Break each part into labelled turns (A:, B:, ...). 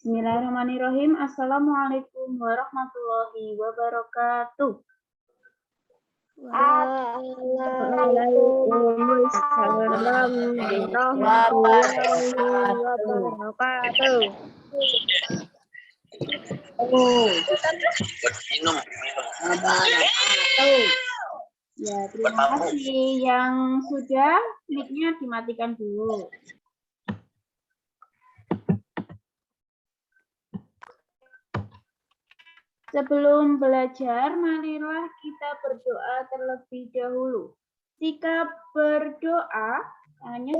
A: Bismillahirrahmanirrahim. Assalamualaikum warahmatullahi wabarakatuh.
B: Waalaikumsalam warahmatullahi wabarakatuh.
A: Ya, terima kasih. Yang sudah, mic-nya dimatikan dulu. Sebelum belajar, marilah kita berdoa terlebih dahulu. Sikap berdoa hanya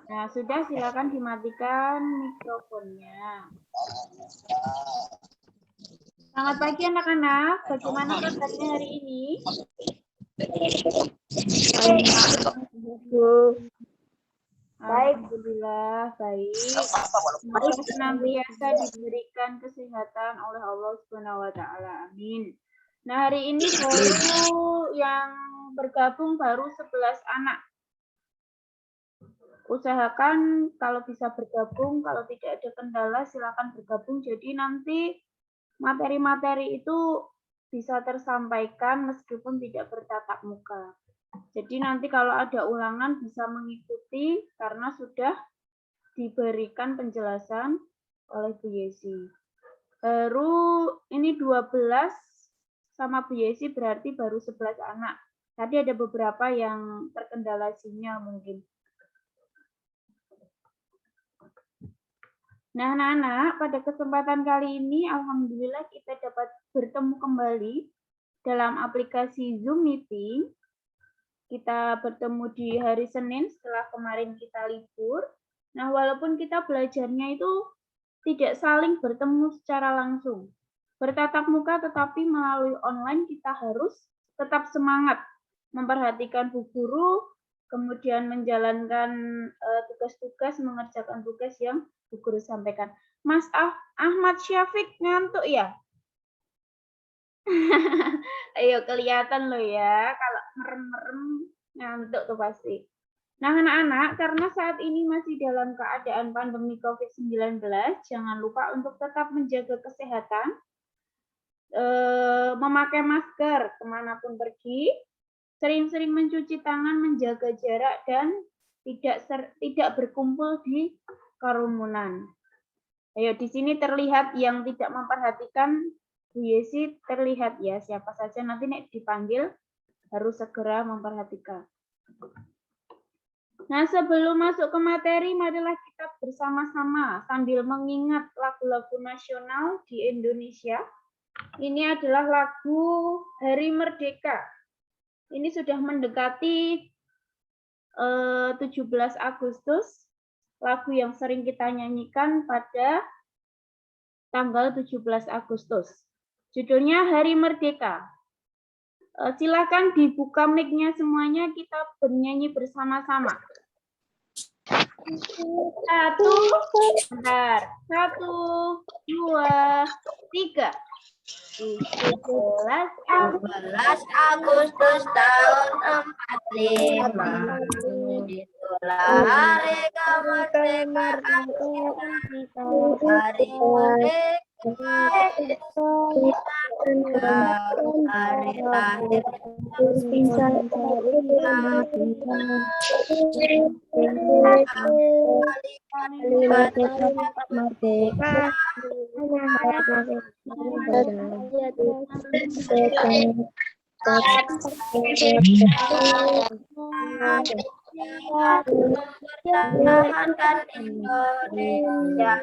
A: Nah, sudah, silakan dimatikan mikrofonnya. Selamat pagi anak-anak. Bagaimana kabarnya hari ini? Alhamdulillah baik. Semoga senantiasa diberikan kesehatan oleh Allah Subhanahu wa taala. Amin. Nah, hari ini baru yang bergabung baru 11 anak. Usahakan kalau bisa bergabung, kalau tidak ada kendala silakan bergabung. Jadi nanti materi-materi itu bisa tersampaikan meskipun tidak bertatap muka. Jadi nanti kalau ada ulangan bisa mengikuti karena sudah diberikan penjelasan oleh Bu Yesi. Baru ini 12 sama Bu Yesi berarti baru 11 anak. Tadi ada beberapa yang terkendala sinyal mungkin. Nah, anak-anak, pada kesempatan kali ini alhamdulillah kita dapat bertemu kembali dalam aplikasi Zoom Meeting. Kita bertemu di hari Senin setelah kemarin kita libur. Nah, walaupun kita belajarnya itu tidak saling bertemu secara langsung, bertatap muka, tetapi melalui online kita harus tetap semangat memperhatikan Bu Guru, kemudian menjalankan tugas-tugas, mengerjakan tugas yang Bu Guru sampaikan. Mas Ahmad Syafiq ngantuk ya? Ayo, kelihatan loh ya, kalau merem-merem ngantuk tuh pasti. Nah, anak-anak, karena saat ini masih dalam keadaan pandemi COVID-19, jangan lupa untuk tetap menjaga kesehatan, memakai masker kemanapun pergi, sering-sering mencuci tangan, menjaga jarak, dan tidak berkumpul di kerumunan. Ayo, di sini terlihat yang tidak memperhatikan Bu Yesi, terlihat ya siapa saja nanti nek dipanggil harus segera memperhatikan. Nah, sebelum masuk ke materi, marilah kita bersama-sama sambil mengingat lagu-lagu nasional di Indonesia. Ini adalah lagu Hari Merdeka. Ini sudah mendekati 17 Agustus, lagu yang sering kita nyanyikan pada tanggal 17 Agustus. Judulnya Hari Merdeka. Silakan dibuka mic-nya semuanya, kita bernyanyi bersama-sama. Satu, dua, tiga. 17
B: Agustus tahun 45. Itulah hari kemerdekaan kita. Hari merdeka. Hari lahir mempertahankan Indonesia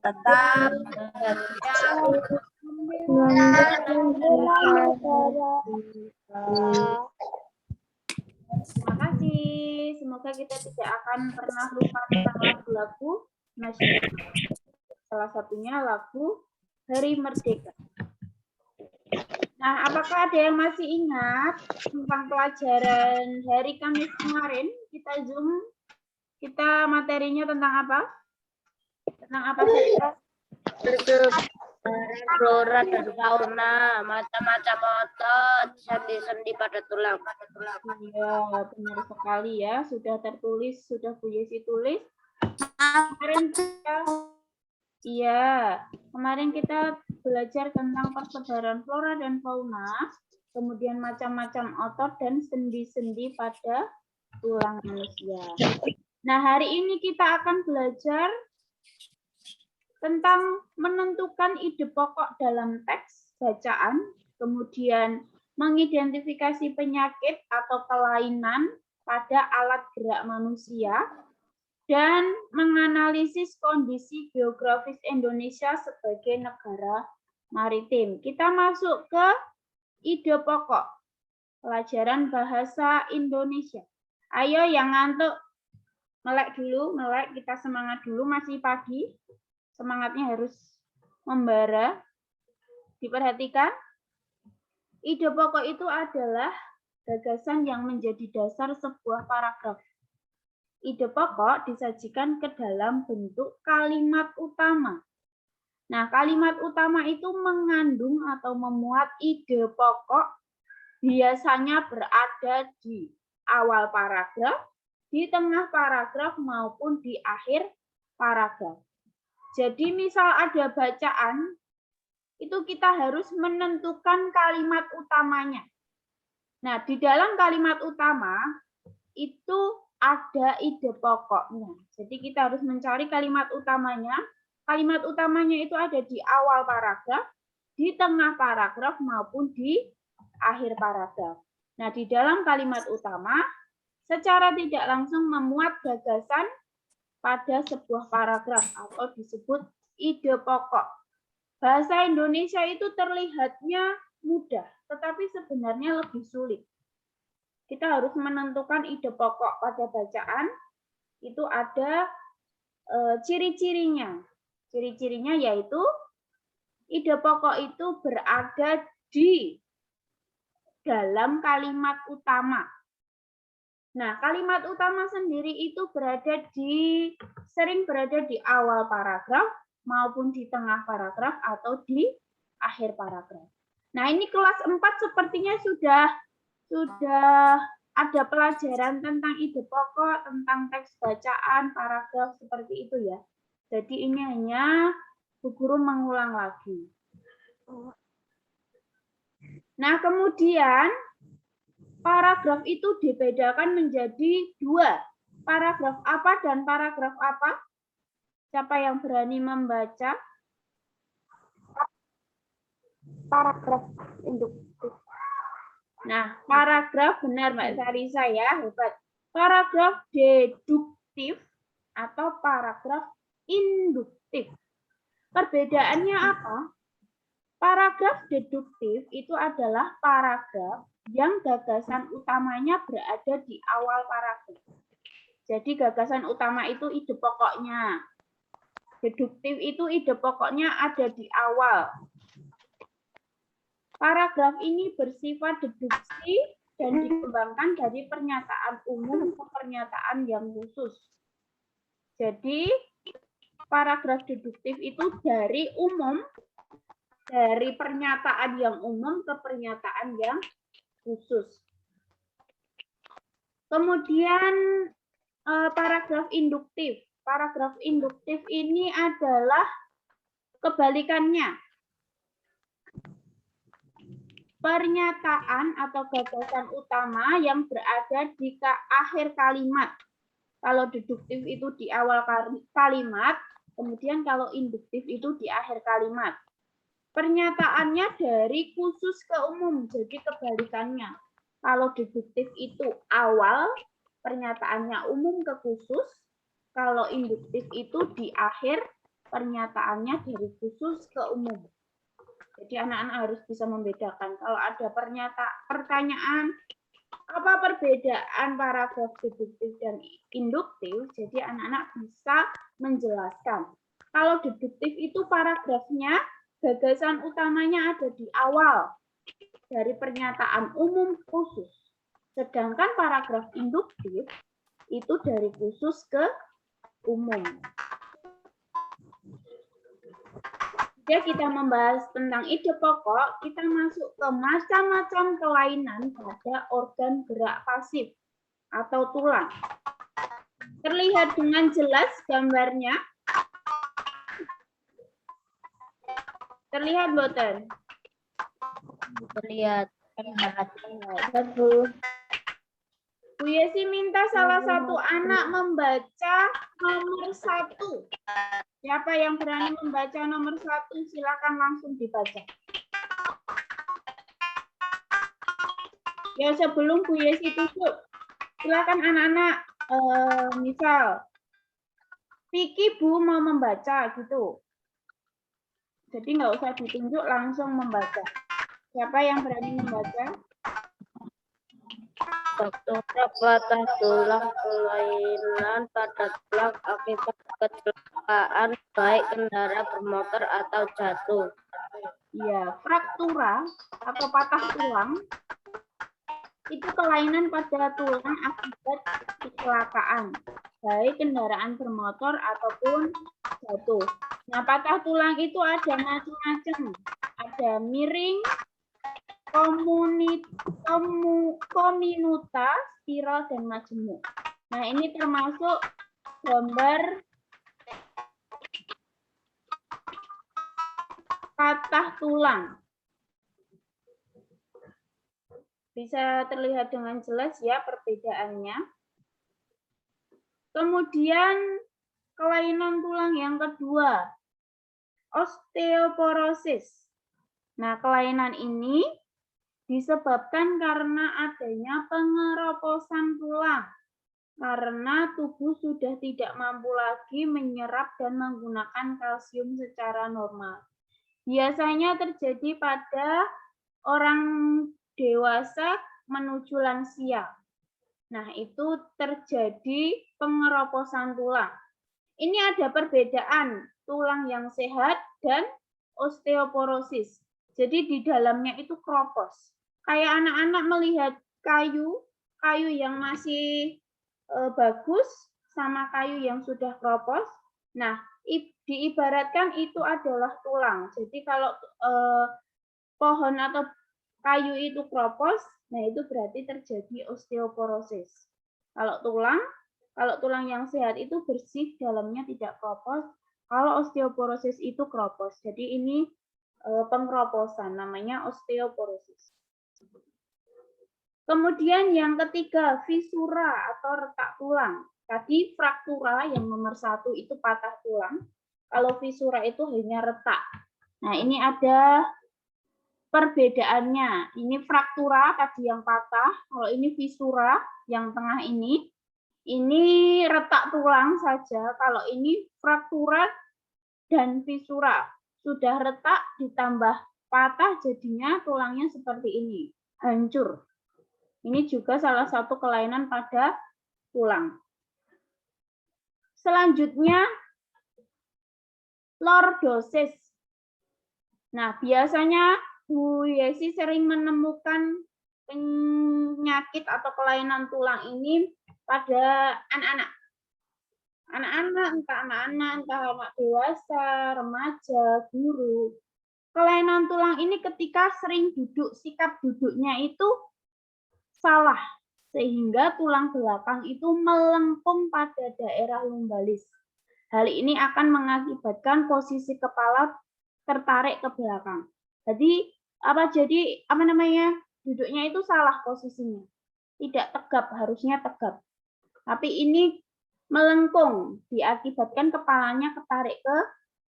B: tetap setia
A: Terima kasih. Semoga kita tidak akan pernah lupa tentang lagu-lagu nasional. Salah satunya lagu Hari Merdeka. Nah, apakah ada yang masih ingat tentang pelajaran hari Kamis kemarin? Kita materinya tentang apa? Tentang apa saja?
B: flora dan fauna, macam-macam otot, sendi-sendi pada tulang.
A: Iya, benar sekali ya. Sudah tertulis, sudah Bu Yesi tulis. Kemarin kita belajar tentang persebaran flora dan fauna, kemudian macam-macam otot dan sendi-sendi pada tulang manusia. Nah, hari ini kita akan belajar tentang menentukan ide pokok dalam teks bacaan, kemudian mengidentifikasi penyakit atau kelainan pada alat gerak manusia, dan menganalisis kondisi geografis Indonesia sebagai negara maritim. Kita masuk ke ide pokok pelajaran bahasa Indonesia. Ayo yang ngantuk melek dulu, kita semangat dulu, masih pagi. Semangatnya harus membara. Diperhatikan. Ide pokok itu adalah gagasan yang menjadi dasar sebuah paragraf. Ide pokok disajikan ke dalam bentuk kalimat utama. Nah, kalimat utama itu mengandung atau memuat ide pokok, biasanya berada di awal paragraf, di tengah paragraf, maupun di akhir paragraf. Jadi misal ada bacaan, itu kita harus menentukan kalimat utamanya. Nah, di dalam kalimat utama itu ada ide pokoknya. Jadi kita harus mencari kalimat utamanya. Kalimat utamanya itu ada di awal paragraf, di tengah paragraf, maupun di akhir paragraf. Nah, di dalam kalimat utama, secara tidak langsung memuat gagasan pada sebuah paragraf atau disebut ide pokok. Bahasa Indonesia itu terlihatnya mudah, tetapi sebenarnya lebih sulit. Kita harus menentukan ide pokok pada bacaan, itu ada ciri-cirinya. Ciri-cirinya yaitu ide pokok itu berada di dalam kalimat utama. Nah, kalimat utama sendiri itu sering berada di awal paragraf maupun di tengah paragraf atau di akhir paragraf. Nah, ini kelas 4 sepertinya sudah ada pelajaran tentang ide pokok, tentang teks bacaan, paragraf seperti itu ya. Jadi ini hanya Bu Guru mengulang lagi. Nah, kemudian paragraf itu dibedakan menjadi 2. Paragraf apa dan paragraf apa? Siapa yang berani membaca?
B: Paragraf induktif.
A: Nah, paragraf benar Mbak Sarisa ya, hebat. Paragraf deduktif atau paragraf induktif. Perbedaannya apa? Paragraf deduktif itu adalah paragraf yang gagasan utamanya berada di awal paragraf. Jadi gagasan utama itu ide pokoknya. Deduktif itu ide pokoknya ada di awal. Paragraf ini bersifat deduksi dan dikembangkan dari pernyataan umum ke pernyataan yang khusus. Jadi, paragraf deduktif itu dari pernyataan yang umum ke pernyataan yang khusus. Kemudian, paragraf induktif. Paragraf induktif ini adalah kebalikannya. Pernyataan atau gagasan utama yang berada di akhir kalimat. Kalau deduktif itu di awal kalimat, kemudian kalau induktif itu di akhir kalimat. pernyataannya dari khusus ke umum, jadi kebalikannya. Kalau deduktif itu awal, pernyataannya umum ke khusus. Kalau induktif itu di akhir, pernyataannya dari khusus ke umum. Jadi anak-anak harus bisa membedakan. Kalau ada pertanyaan, apa perbedaan paragraf deduktif dan induktif, jadi anak-anak bisa menjelaskan. Kalau deduktif itu paragrafnya, gagasan utamanya ada di awal, dari pernyataan umum khusus. Sedangkan paragraf induktif itu dari khusus ke umum. Jika kita membahas tentang ide pokok, kita masuk ke macam-macam kelainan pada organ gerak pasif atau tulang. Terlihat dengan jelas gambarnya. Terlihat, Boten?
B: Terlihat.
A: Bu Yesi minta salah satu anak membaca nomor 1. Siapa yang berani membaca nomor 1? Silakan langsung dibaca. Ya, sebelum Bu Yesi tutup, silakan anak-anak, misal, Vicky Bu mau membaca gitu. Jadi nggak usah ditunjuk, langsung membaca. Siapa yang berani membaca?
B: Faktura patah tulang, kelainan pada tulang akibat kecelakaan baik kendaraan bermotor atau jatuh.
A: Ya, fraktura atau patah tulang itu kelainan pada tulang akibat kecelakaan, baik kendaraan bermotor ataupun jatuh. Nah, patah tulang itu ada macam-macam. Ada miring, kominuta, spiral, dan majemuk. Nah, ini termasuk gambar patah tulang. Bisa terlihat dengan jelas ya perbedaannya. Kemudian kelainan tulang yang kedua, osteoporosis. Nah, kelainan ini disebabkan karena adanya pengeroposan tulang. Karena tubuh sudah tidak mampu lagi menyerap dan menggunakan kalsium secara normal. Biasanya terjadi pada orang dewasa menuju lansia. Nah, itu terjadi pengeroposan tulang. Ini ada perbedaan tulang yang sehat dan osteoporosis. Jadi di dalamnya itu kropos. Kayak anak-anak melihat kayu yang masih bagus sama kayu yang sudah kropos. Nah, diibaratkan itu adalah tulang. Jadi kalau pohon atau kayu itu kropos, nah itu berarti terjadi osteoporosis. Kalau tulang yang sehat itu bersih, dalamnya tidak kropos. Kalau osteoporosis itu kropos. Jadi ini pengkroposan, namanya osteoporosis. Kemudian yang ketiga, fisura atau retak tulang. Tadi fraktura yang nomor 1 itu patah tulang. Kalau fisura itu hanya retak. Nah, ini ada perbedaannya. Ini fraktura tadi yang patah. Kalau ini fisura yang tengah ini retak tulang saja. Kalau ini fraktura dan fisura. Sudah retak ditambah patah jadinya tulangnya seperti ini. Hancur. Ini juga salah satu kelainan pada tulang. Selanjutnya, lordosis. Nah, biasanya Bu Yesi sering menemukan penyakit atau kelainan tulang ini pada anak-anak. Entah anak-anak dewasa, remaja, guru. Kelainan tulang ini ketika sering duduk, sikap duduknya itu salah, sehingga tulang belakang itu melengkung pada daerah lumbalis. Hal ini akan mengakibatkan posisi kepala tertarik ke belakang. Jadi duduknya itu salah posisinya. Tidak tegap, harusnya tegap. Tapi ini melengkung, diakibatkan kepalanya ketarik ke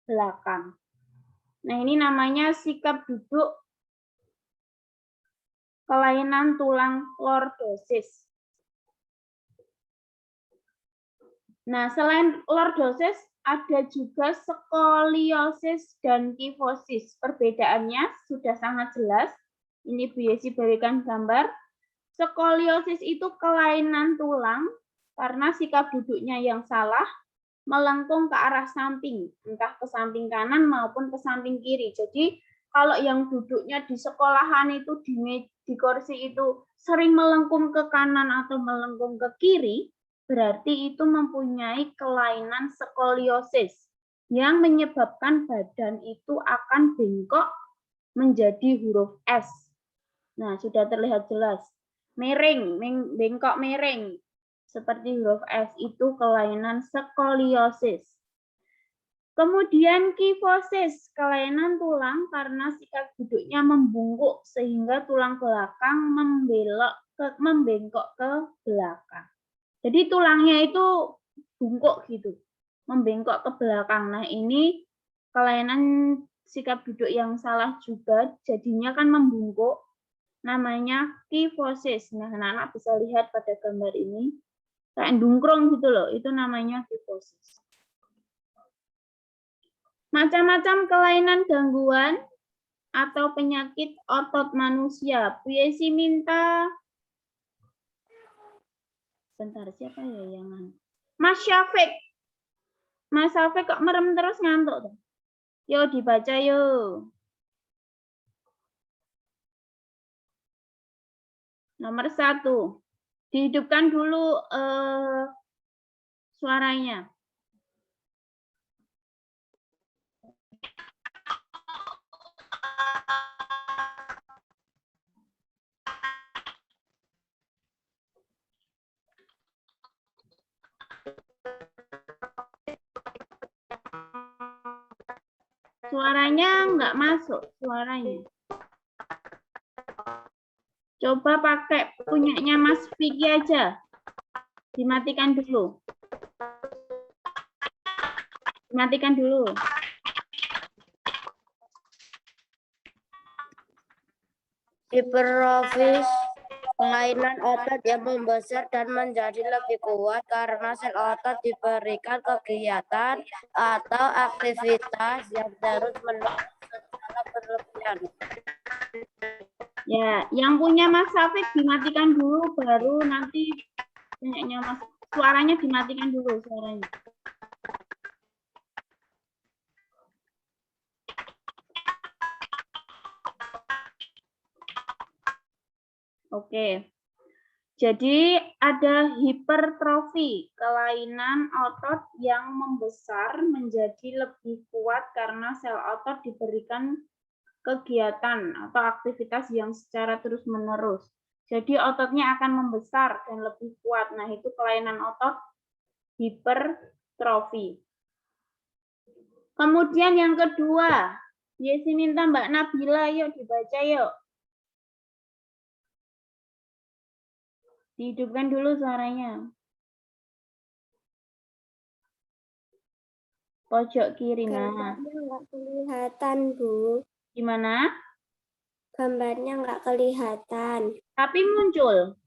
A: belakang. Nah, ini namanya sikap duduk kelainan tulang lordosis. Nah, selain lordosis, ada juga skoliosis dan kifosis. Perbedaannya sudah sangat jelas. Ini Bu Yesi berikan gambar. Skoliosis itu kelainan tulang karena sikap duduknya yang salah, melengkung ke arah samping, entah ke samping kanan maupun ke samping kiri. Jadi, kalau yang duduknya di sekolahan itu, di kursi itu sering melengkung ke kanan atau melengkung ke kiri, berarti itu mempunyai kelainan skoliosis yang menyebabkan badan itu akan bengkok menjadi huruf S. Nah, sudah terlihat jelas. Miring, bengkok miring. Seperti huruf S itu kelainan skoliosis. Kemudian kifosis, kelainan tulang karena sikap duduknya membungkuk sehingga tulang belakang membengkok ke belakang. Jadi tulangnya itu bungkuk gitu, membengkok ke belakang. Nah, ini kelainan sikap duduk yang salah juga, jadinya kan membungkuk, namanya kifosis. Nah, anak-anak bisa lihat pada gambar ini, kayak dungkrung gitu loh, itu namanya kifosis. Macam-macam kelainan gangguan atau penyakit otot manusia. Bu Yesi minta. Bentar, siapa ya yang Mas Syafiq. Mas Syafiq kok merem terus ngantuk tuh. Yo dibaca yo. Nomor 1. Dihidupkan dulu suaranya. Suaranya nggak masuk, suaranya. Coba pakai punyanya Mas Vicky aja. Dimatikan dulu. Dimatikan dulu.
B: Hipertrofis, kelainan otot yang membesar dan menjadi lebih kuat karena sel otot diberikan kegiatan atau aktivitas yang terus-menerus secara berlebihan.
A: Ya, yang punya Mas Safik dimatikan dulu, baru nanti punyanya Mas, suaranya dimatikan dulu suaranya. Oke. Jadi ada hipertrofi, kelainan otot yang membesar menjadi lebih kuat karena sel otot diberikan kegiatan atau aktivitas yang secara terus-menerus. Jadi ototnya akan membesar dan lebih kuat. Nah, itu kelainan otot hipertrofi. Kemudian yang kedua, Yesi minta Mbak Nabila, yuk dibaca yuk. Dihidupkan dulu suaranya. Pojok kiri, nah.
C: Gambarnya nggak kelihatan, Bu.
A: Gimana?
C: Gambarnya nggak kelihatan.
A: Tapi muncul.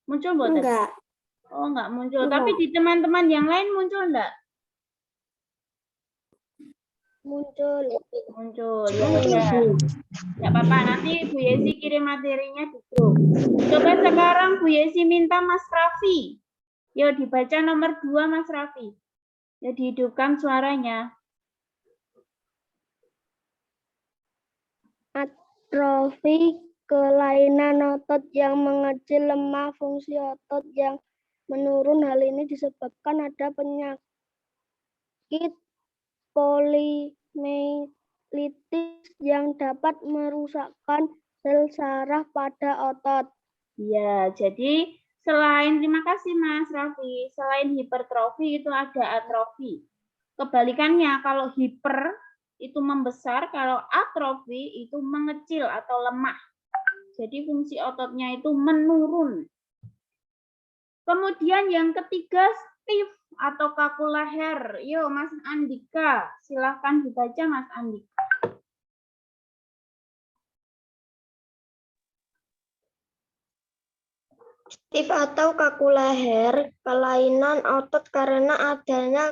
A: Muncul buat
C: Enggak.
A: Oh, enggak muncul.
C: Enggak.
A: Tapi di teman-teman yang lain muncul enggak?
C: Muncul.
A: Muncul. Ya udah. Enggak apa-apa, nanti Bu Yesi kirim materinya di grup. Coba sekarang Bu Yesi minta Mas Raffi. Yuk dibaca nomor 2 Mas Raffi. Ya dihidupkan suaranya.
C: Atrofi, kelainan otot yang mengecil lemah, fungsi otot yang menurun. Hal ini disebabkan ada penyakit polimyelitis yang dapat merusakkan sel saraf pada otot.
A: Ya, jadi selain, terima kasih Mas Raffi, selain hipertrofi itu ada atrofi. Kebalikannya, kalau hiper itu membesar, kalau atrofi itu mengecil atau lemah. Jadi fungsi ototnya itu menurun. Kemudian yang ketiga, stiff atau kaku leher? Yuk, Mas Andika. Silahkan dibaca, Mas Andika.
C: Stif atau kaku leher, kelainan otot karena adanya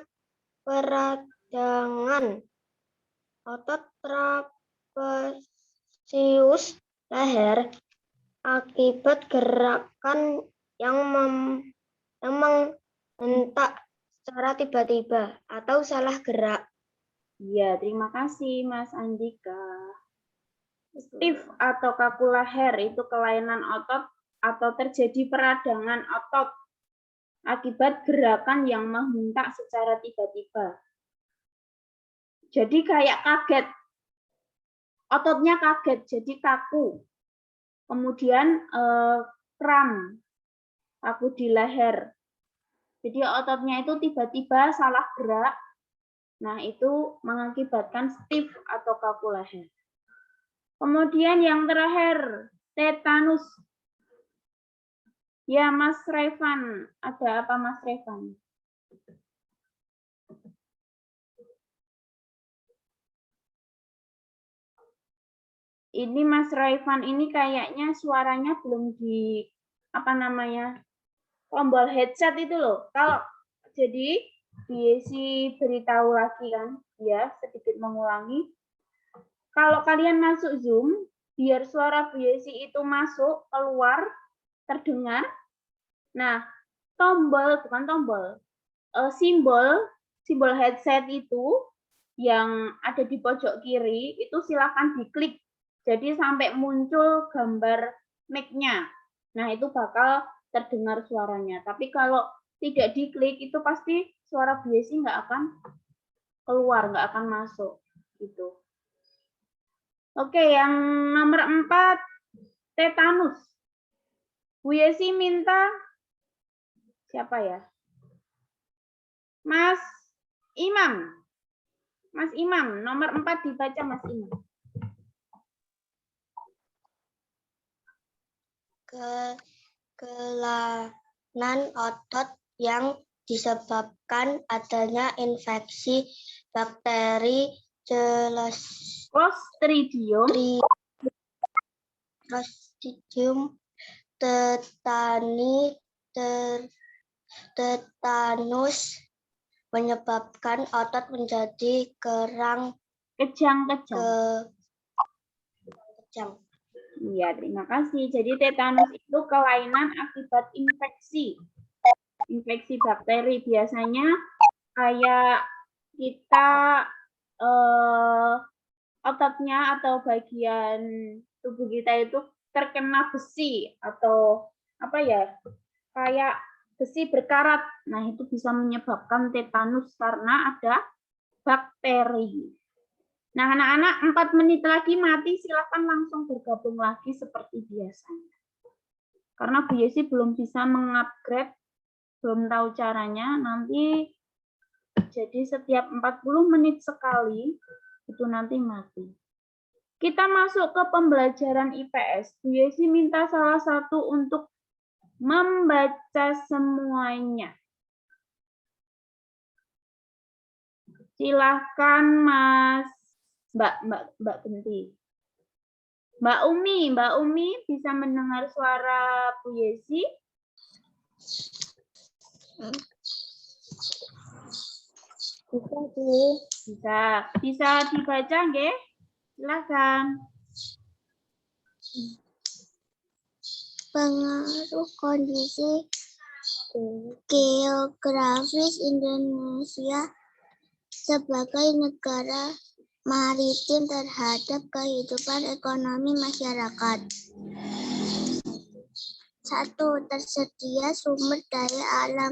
C: peradangan otot trapesius leher akibat gerakan yang menghentak secara tiba-tiba atau salah gerak.
A: Ya, terima kasih Mas Andika. Stif atau kaku leher itu kelainan otot atau terjadi peradangan otot akibat gerakan yang menghentak secara tiba-tiba. Jadi kayak kaget, ototnya kaget, jadi kaku. Kemudian kram, kaku di leher. Jadi ototnya itu tiba-tiba salah gerak. Nah, itu mengakibatkan stif atau kaku leher. Kemudian yang terakhir, tetanus. Ya, Mas Revan. Ada apa, Mas Revan? Ini Mas Revan ini kayaknya suaranya belum di tombol headset itu loh. Kalau jadi diisi beritahu lagi kan, ya sedikit mengulangi. Kalau kalian masuk Zoom, biar suara Biesi itu masuk, keluar, terdengar. Nah, simbol headset itu yang ada di pojok kiri, itu silakan diklik. Jadi sampai muncul gambar mic-nya. Nah, itu bakal terdengar suaranya. Tapi kalau tidak diklik, itu pasti suara Biesi nggak akan keluar, nggak akan masuk. Gitu. Oke, yang nomor 4, tetanus. Bu Yesi minta siapa ya? Mas Imam. Mas Imam, nomor 4 dibaca Mas Imam.
C: Kelainan otot yang disebabkan adanya infeksi bakteri Clostridium tetanus menyebabkan otot menjadi kejang.
A: Iya, terima kasih. Jadi tetanus itu kelainan akibat infeksi bakteri. Biasanya kayak kita ototnya atau bagian tubuh kita itu terkena besi atau kayak besi berkarat. Nah, itu bisa menyebabkan tetanus karena ada bakteri. Nah, anak-anak 4 menit lagi mati, silakan langsung bergabung lagi seperti biasanya. Karena Bu Yesi belum bisa mengupgrade, belum tahu caranya, nanti jadi setiap 40 menit sekali, itu nanti mati. Kita masuk ke pembelajaran IPS. Bu Yesi minta salah satu untuk membaca semuanya. Silahkan Mas Mbak Genti. Mbak Umi bisa mendengar suara Bu Yesi? Bisa dibaca nggih? Silakan.
C: Pengaruh kondisi geografis Indonesia sebagai negara maritim terhadap kehidupan ekonomi masyarakat. 1. Tersedia sumber daya alam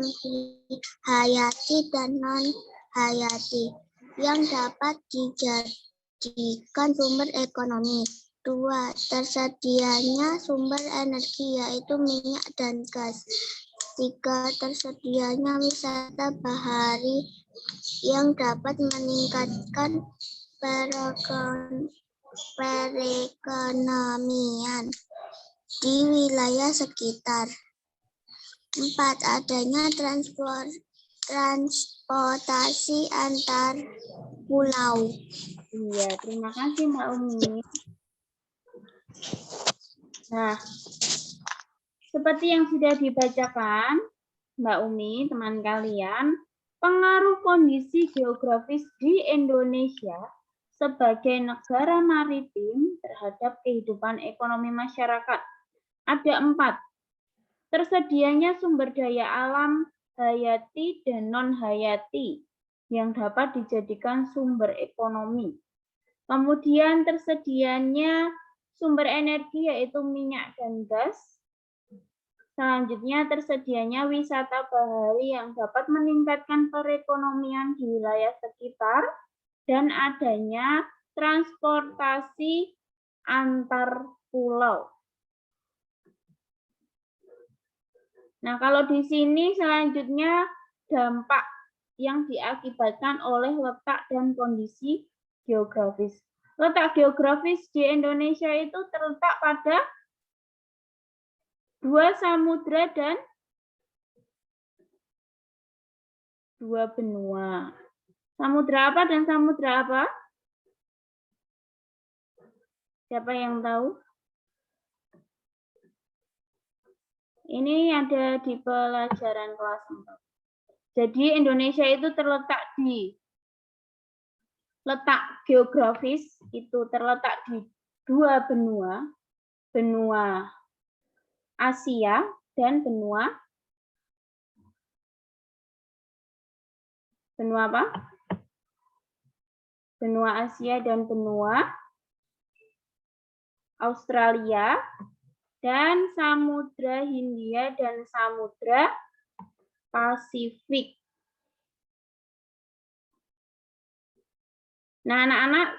C: hayati dan non-hayati yang dapat dijadikan sumber ekonomi. 2. Tersedianya sumber energi yaitu minyak dan gas. 3. Tersedianya wisata bahari yang dapat meningkatkan perekonomian di wilayah sekitar. 4. Adanya transportasi antar pulau.
A: Iya, terima kasih Mbak Umi. Nah, seperti yang sudah dibacakan Mbak Umi, teman kalian, pengaruh kondisi geografis di Indonesia sebagai negara maritim terhadap kehidupan ekonomi masyarakat. Ada 4. Tersedianya sumber daya alam hayati dan non-hayati yang dapat dijadikan sumber ekonomi. Kemudian tersedianya sumber energi yaitu minyak dan gas. Selanjutnya tersedianya wisata bahari yang dapat meningkatkan perekonomian di wilayah sekitar dan adanya transportasi antar pulau. Nah, kalau di sini selanjutnya dampak yang diakibatkan oleh letak dan kondisi geografis. Letak geografis di Indonesia itu terletak pada 2 samudra dan 2 benua. Samudra apa dan samudra apa? Siapa yang tahu? Ini ada di pelajaran kelas 4. Jadi Indonesia itu terletak di letak geografis itu terletak di 2 benua, benua Asia dan benua apa? Benua Asia dan benua Australia dan Samudra Hindia dan Samudra Pasifik. Nah, anak-anak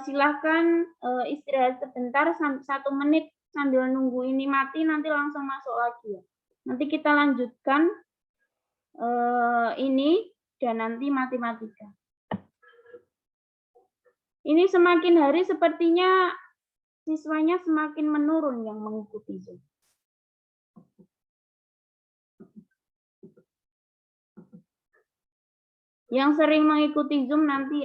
A: silakan istirahat sebentar 1 menit sambil nunggu ini mati, nanti langsung masuk lagi ya. Nanti kita lanjutkan ini dan nanti matematika. Ini semakin hari sepertinya siswanya semakin menurun yang mengikuti Zoom. Yang sering mengikuti Zoom nanti